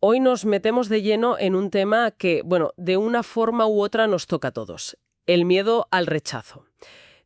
Hoy nos metemos de lleno en un tema que, bueno, de una forma u otra nos toca a todos: el miedo al rechazo.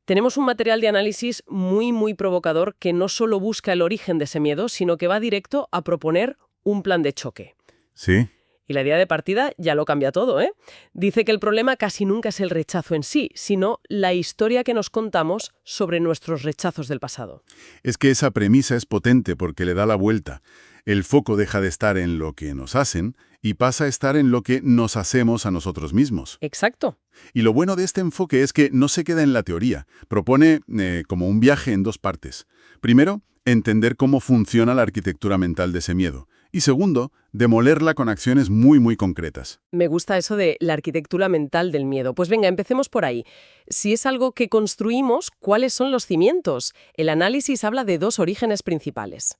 Tenemos un material de análisis muy provocador que no solo busca el origen de ese miedo, sino que va directo a proponer un plan de choque. Sí, Y la idea de partida ya lo cambia todo, ¿eh? Dice que el problema casi nunca es el rechazo en sí, sino la historia que nos contamos sobre nuestros rechazos del pasado. es que esa premisa es potente porque le da la vuelta. El foco deja de estar en lo que nos hacen y pasa a estar en lo que nos hacemos a nosotros mismos. Exacto. Y lo bueno de este enfoque es que no se queda en la teoría. Propone como un viaje en dos partes. Primero, entender cómo funciona la arquitectura mental de ese miedo. Y segundo, demolerla con acciones muy concretas. Me gusta eso de la arquitectura mental del miedo. Pues venga, empecemos por ahí. Si es algo que construimos, ¿cuáles son los cimientos? El análisis habla de dos orígenes principales.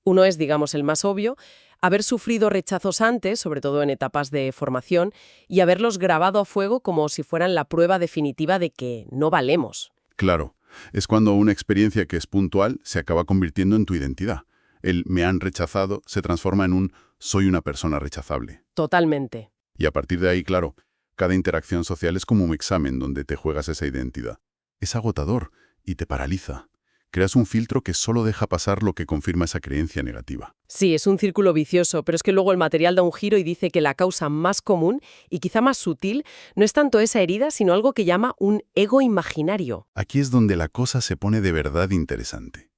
Uno es, digamos, el más obvio: haber sufrido rechazos antes, sobre todo en etapas de formación, y haberlos grabado a fuego como si fueran la prueba definitiva de que no valemos. Claro, es cuando una experiencia que es puntual se acaba convirtiendo en tu identidad. El me han rechazado se transforma en un soy una persona rechazable. Totalmente. Y a partir de ahí, claro, cada interacción social es como un examen donde te juegas esa identidad. Es agotador y te paraliza. Creas un filtro que solo deja pasar lo que confirma esa creencia negativa. Sí, es un círculo vicioso, pero es que luego el material da un giro y dice que la causa más común y quizá más sutil no es tanto esa herida, sino algo que llama un ego imaginario. Aquí es donde la cosa se pone de verdad interesante.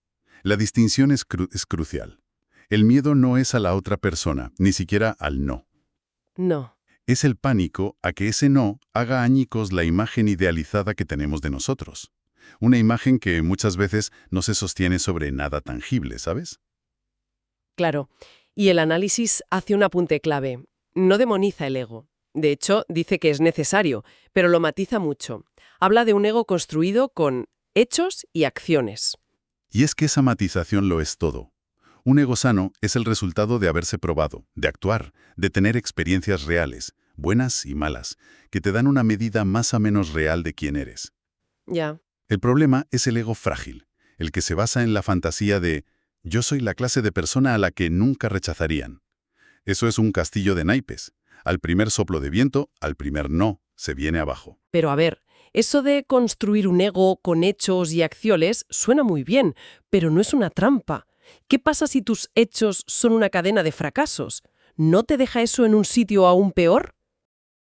La distinción es crucial. El miedo no es a la otra persona, ni siquiera al no. No. Es el pánico a que ese no haga añicos la imagen idealizada que tenemos de nosotros. Una imagen que muchas veces no se sostiene sobre nada tangible, ¿sabes? Claro. Y el análisis hace un apunte clave. No demoniza el ego. De hecho, dice que es necesario, pero lo matiza mucho. Habla de un ego construido con hechos y acciones. Y es que esa matización lo es todo. Un ego sano es el resultado de haberse probado, de actuar, de tener experiencias reales, buenas y malas, que te dan una medida más o menos real de quién eres. Ya. El problema es el ego frágil, el que se basa en la fantasía de yo soy la clase de persona a la que nunca rechazarían. Eso es un castillo de naipes. Al primer soplo de viento, al primer no, se viene abajo. Pero a ver, eso de construir un ego con hechos y acciones suena muy bien, pero no es una trampa. ¿Qué pasa si tus hechos son una cadena de fracasos? ¿No te deja eso en un sitio aún peor?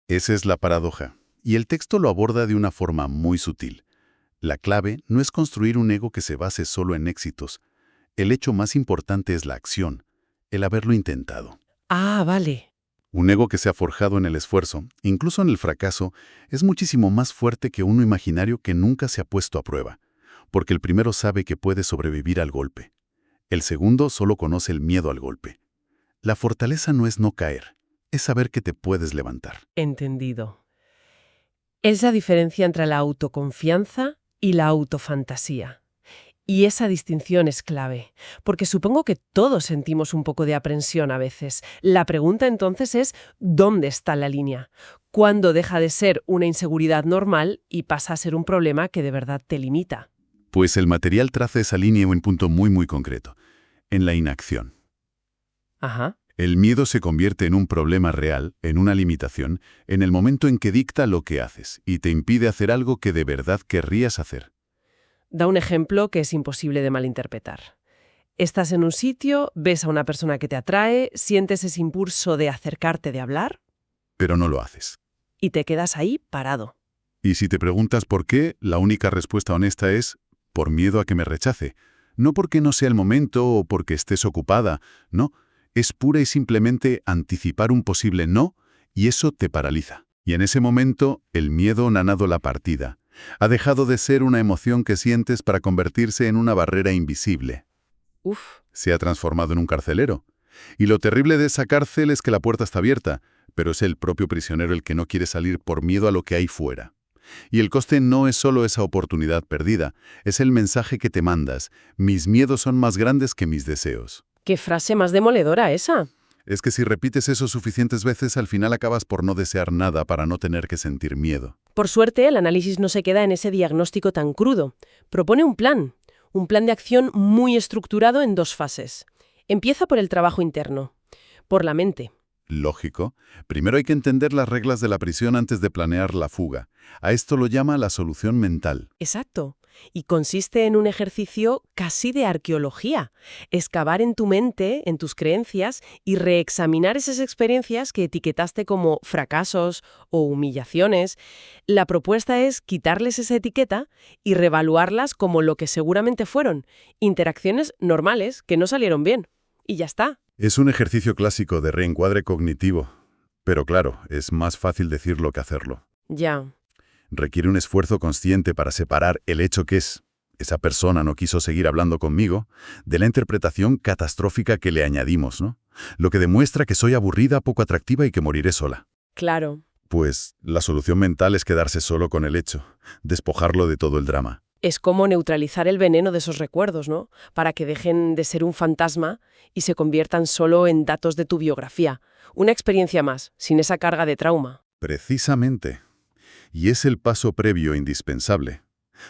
Esa es la paradoja. Y el texto lo aborda de una forma muy sutil. La clave no es construir un ego que se base solo en éxitos. El hecho más importante es la acción, el haberlo intentado. Ah, vale. Un ego que se ha forjado en el esfuerzo, incluso en el fracaso, es muchísimo más fuerte que uno imaginario que nunca se ha puesto a prueba, porque el primero sabe que puede sobrevivir al golpe. El segundo solo conoce el miedo al golpe. La fortaleza no es no caer, es saber que te puedes levantar. Entendido. Es la diferencia entre la autoconfianza y la autofantasía. Y esa distinción es clave, porque supongo que todos sentimos un poco de aprensión a veces. La pregunta entonces es, ¿dónde está la línea? ¿Cuándo deja de ser una inseguridad normal y pasa a ser un problema que de verdad te limita? Pues el material traza esa línea en un punto muy concreto, en la inacción. Ajá. El miedo se convierte en un problema real, en una limitación, en el momento en que dicta lo que haces y te impide hacer algo que de verdad querrías hacer. Da un ejemplo que es imposible de malinterpretar. Estás en un sitio, ves a una persona que te atrae, sientes ese impulso de acercarte, de hablar, Pero no lo haces. y te quedas ahí parado. Y si te preguntas por qué, la única respuesta honesta es por miedo a que me rechace. No porque no sea el momento o porque estés ocupada, no. Es pura y simplemente anticipar un posible no y eso te paraliza. Y en ese momento, el miedo ha ganado la partida. Ha dejado de ser una emoción que sientes para convertirse en una barrera invisible. Uf. Se ha transformado en un carcelero. Y lo terrible de esa cárcel es que la puerta está abierta, pero es el propio prisionero el que no quiere salir por miedo a lo que hay fuera. Y el coste no es solo esa oportunidad perdida, es el mensaje que te mandas. Mis miedos son más grandes que mis deseos. ¡Qué frase más demoledora esa! Es que si repites eso suficientes veces, al final acabas por no desear nada para no tener que sentir miedo. Por suerte, el análisis no se queda en ese diagnóstico tan crudo. Propone un plan de acción muy estructurado en dos fases. Empieza por el trabajo interno. Por la mente. Lógico. Primero hay que entender las reglas de la prisión antes de planear la fuga. A esto lo llama la solución mental. Exacto. Y consiste en un ejercicio casi de arqueología. Excavar en tu mente, en tus creencias, y reexaminar esas experiencias que etiquetaste como fracasos o humillaciones. La propuesta es quitarles esa etiqueta y revaluarlas como lo que seguramente fueron, interacciones normales que no salieron bien. Y ya está. Es un ejercicio clásico de reencuadre cognitivo. Pero claro, es más fácil decirlo que hacerlo. Ya. Requiere un esfuerzo consciente para separar el hecho que es esa persona no quiso seguir hablando conmigo, de la interpretación catastrófica que le añadimos, ¿no? Lo que demuestra que soy aburrida, poco atractiva y que moriré sola. Claro. Pues la solución mental es quedarse solo con el hecho, despojarlo de todo el drama. Es como neutralizar el veneno de esos recuerdos, ¿no? Para que dejen de ser un fantasma y se conviertan solo en datos de tu biografía. Una experiencia más, sin esa carga de trauma. Precisamente. Y es el paso previo indispensable.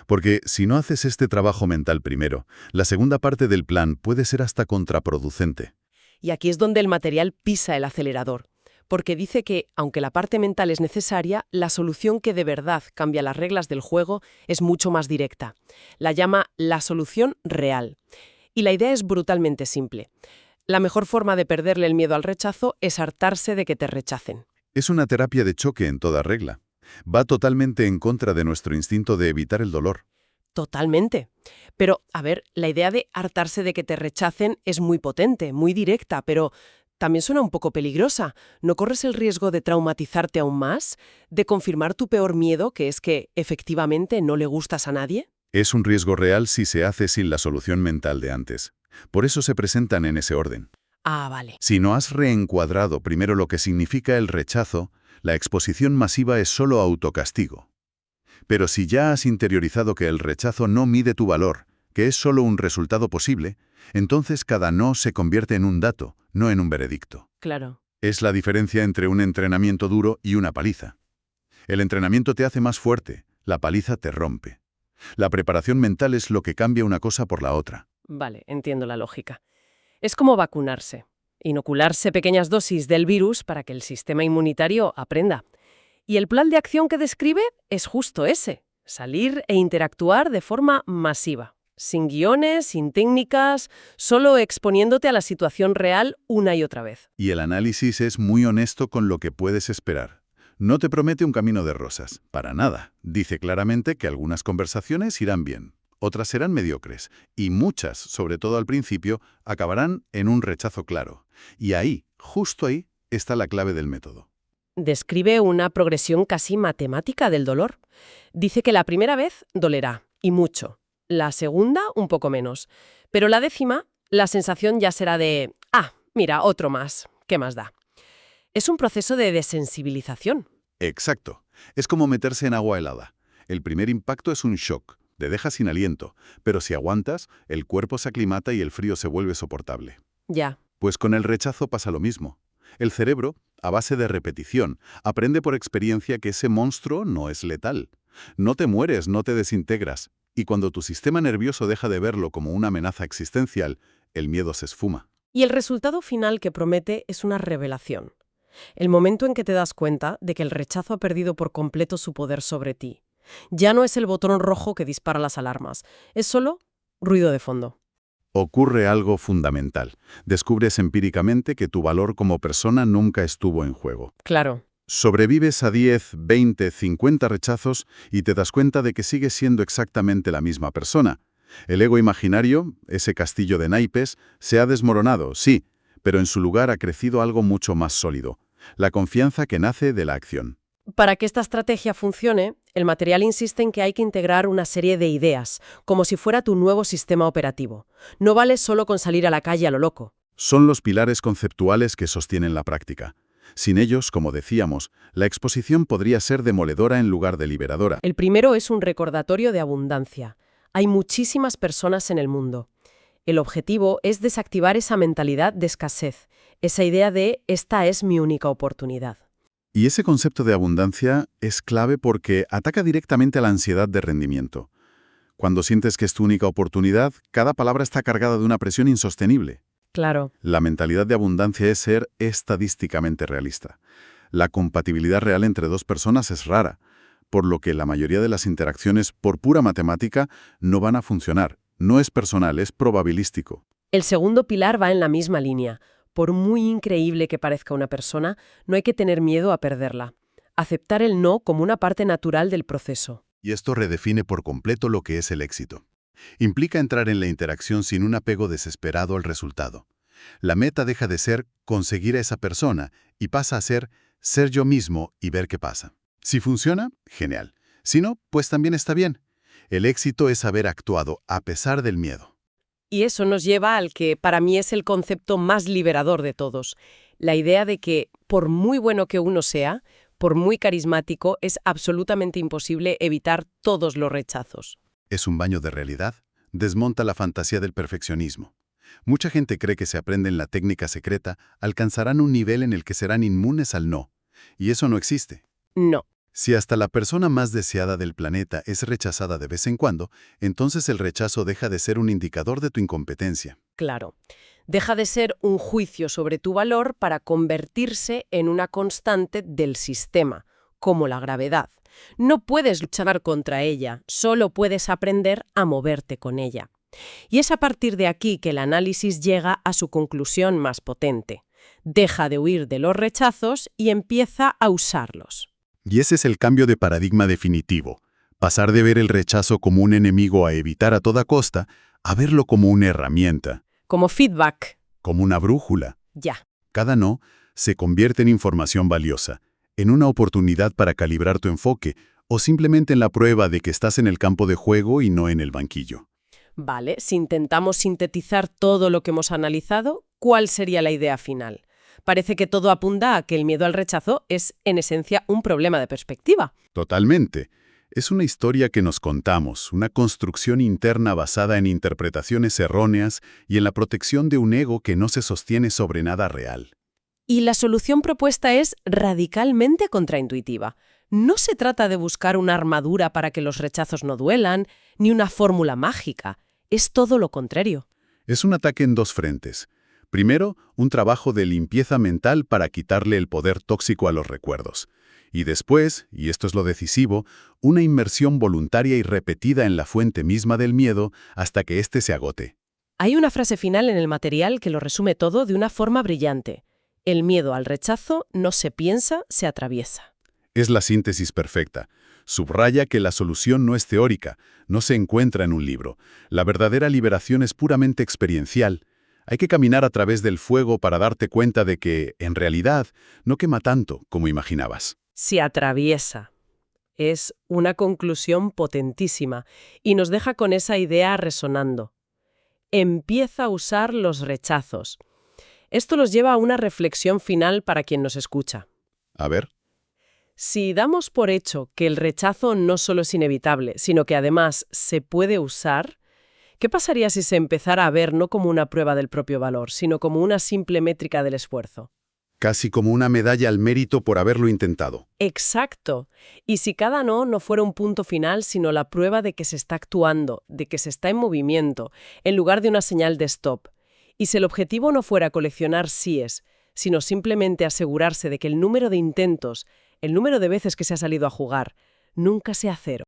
Porque si no haces este trabajo mental primero, la segunda parte del plan puede ser hasta contraproducente. Y aquí es donde el material pisa el acelerador. Porque dice que, aunque la parte mental es necesaria, la solución que de verdad cambia las reglas del juego es mucho más directa. La llama la solución real. Y la idea es brutalmente simple. La mejor forma de perderle el miedo al rechazo es hartarse de que te rechacen. Es una terapia de choque en toda regla. Va totalmente en contra de nuestro instinto de evitar el dolor. Totalmente. Pero, a ver, la idea de hartarse de que te rechacen es muy potente, muy directa, pero también suena un poco peligrosa. ¿No corres el riesgo de traumatizarte aún más? ¿De confirmar tu peor miedo, que es que efectivamente no le gustas a nadie? Es un riesgo real si se hace sin la solución mental de antes. Por eso se presentan en ese orden. Ah, vale. Si no has reencuadrado primero lo que significa el rechazo, la exposición masiva es solo autocastigo. Pero si ya has interiorizado que el rechazo no mide tu valor, que es solo un resultado posible, entonces cada no se convierte en un dato, no en un veredicto. Claro. Es la diferencia entre un entrenamiento duro y una paliza. El entrenamiento te hace más fuerte, la paliza te rompe. La preparación mental es lo que cambia una cosa por la otra. Vale, entiendo la lógica. Es como vacunarse. Inocularse pequeñas dosis del virus para que el sistema inmunitario aprenda. Y el plan de acción que describe es justo ese, salir e interactuar de forma masiva, sin guiones, sin técnicas, solo exponiéndote a la situación real una y otra vez. Y el análisis es muy honesto con lo que puedes esperar. No te promete un camino de rosas, para nada. Dice claramente que algunas conversaciones irán bien, otras serán mediocres, y muchas, sobre todo al principio, acabarán en un rechazo claro. Y ahí, justo ahí, está la clave del método. Describe una progresión casi matemática del dolor. Dice que la primera vez dolerá, y mucho. La segunda, un poco menos. Pero la décima, la sensación ya será de, mira, otro más, ¿qué más da? Es un proceso de desensibilización. Exacto. Es como meterse en agua helada. El primer impacto es un shock, te deja sin aliento, pero si aguantas, el cuerpo se aclimata y el frío se vuelve soportable. Ya. Pues con el rechazo pasa lo mismo. El cerebro, a base de repetición, aprende por experiencia que ese monstruo no es letal. No te mueres, no te desintegras. Y cuando tu sistema nervioso deja de verlo como una amenaza existencial, el miedo se esfuma. Y el resultado final que promete es una revelación. El momento en que te das cuenta de que el rechazo ha perdido por completo su poder sobre ti. Ya no es el botón rojo que dispara las alarmas, es solo ruido de fondo. Ocurre algo fundamental. Descubres empíricamente que tu valor como persona nunca estuvo en juego. Claro. Sobrevives a 10, 20, 50 rechazos y te das cuenta de que sigues siendo exactamente la misma persona. El ego imaginario, ese castillo de naipes, se ha desmoronado, sí, pero en su lugar ha crecido algo mucho más sólido. La confianza que nace de la acción. Para que esta estrategia funcione, el material insiste en que hay que integrar una serie de ideas, como si fuera tu nuevo sistema operativo. No vale solo con salir a la calle a lo loco. Son los pilares conceptuales que sostienen la práctica. Sin ellos, como decíamos, la exposición podría ser demoledora en lugar de liberadora. El primero es un recordatorio de abundancia. Hay muchísimas personas en el mundo. El objetivo es desactivar esa mentalidad de escasez, esa idea de esta es mi única oportunidad. Y ese concepto de abundancia es clave porque ataca directamente a la ansiedad de rendimiento. Cuando sientes que es tu única oportunidad, cada palabra está cargada de una presión insostenible. Claro. La mentalidad de abundancia es ser estadísticamente realista. La compatibilidad real entre dos personas es rara, por lo que la mayoría de las interacciones por pura matemática no van a funcionar. No es personal, es probabilístico. El segundo pilar va en la misma línea. Por muy increíble que parezca una persona, no hay que tener miedo a perderla. Aceptar el no como una parte natural del proceso. Y esto redefine por completo lo que es el éxito. Implica entrar en la interacción sin un apego desesperado al resultado. La meta deja de ser conseguir a esa persona y pasa a ser yo mismo y ver qué pasa. Si funciona, genial. Si no, pues también está bien. El éxito es haber actuado a pesar del miedo. Y eso nos lleva al que para mí es el concepto más liberador de todos. La idea de que, por muy bueno que uno sea, por muy carismático, es absolutamente imposible evitar todos los rechazos. Es un baño de realidad. Desmonta la fantasía del perfeccionismo. Mucha gente cree que si aprenden la técnica secreta, alcanzarán un nivel en el que serán inmunes al no. Y eso no existe. No. Si hasta la persona más deseada del planeta es rechazada de vez en cuando, entonces el rechazo deja de ser un indicador de tu incompetencia. Claro. Deja de ser un juicio sobre tu valor para convertirse en una constante del sistema, como la gravedad. No puedes luchar contra ella, solo puedes aprender a moverte con ella. Y es a partir de aquí que el análisis llega a su conclusión más potente. Deja de huir de los rechazos y empieza a usarlos. Y ese es el cambio de paradigma definitivo. Pasar de ver el rechazo como un enemigo a evitar a toda costa, a verlo como una herramienta. Como feedback. Como una brújula. Ya. Cada no se convierte en información valiosa, en una oportunidad para calibrar tu enfoque o simplemente en la prueba de que estás en el campo de juego y no en el banquillo. Vale, si intentamos sintetizar todo lo que hemos analizado, ¿cuál sería la idea final? Parece que todo apunta a que el miedo al rechazo es, en esencia, un problema de perspectiva. Totalmente. Es una historia que nos contamos, una construcción interna basada en interpretaciones erróneas y en la protección de un ego que no se sostiene sobre nada real. Y la solución propuesta es radicalmente contraintuitiva. No se trata de buscar una armadura para que los rechazos no duelan, ni una fórmula mágica. Es todo lo contrario. Es un ataque en dos frentes. Primero, un trabajo de limpieza mental para quitarle el poder tóxico a los recuerdos. Y después, y esto es lo decisivo, una inmersión voluntaria y repetida en la fuente misma del miedo hasta que éste se agote. Hay una frase final en el material que lo resume todo de una forma brillante. El miedo al rechazo no se piensa, se atraviesa. Es la síntesis perfecta. Subraya que la solución no es teórica, no se encuentra en un libro. La verdadera liberación es puramente experiencial. Hay que caminar a través del fuego para darte cuenta de que, en realidad, no quema tanto como imaginabas. Se atraviesa. Es una conclusión potentísima y nos deja con esa idea resonando. Empieza a usar los rechazos. Esto nos lleva a una reflexión final para quien nos escucha. A ver. Si damos por hecho que el rechazo no solo es inevitable, sino que además se puede usar, ¿qué pasaría si se empezara a ver no como una prueba del propio valor, sino como una simple métrica del esfuerzo? Casi como una medalla al mérito por haberlo intentado. Exacto. Y si cada no fuera un punto final, sino la prueba de que se está actuando, de que se está en movimiento, en lugar de una señal de stop. Y si el objetivo no fuera coleccionar síes, sino simplemente asegurarse de que el número de intentos, el número de veces que se ha salido a jugar, nunca sea cero.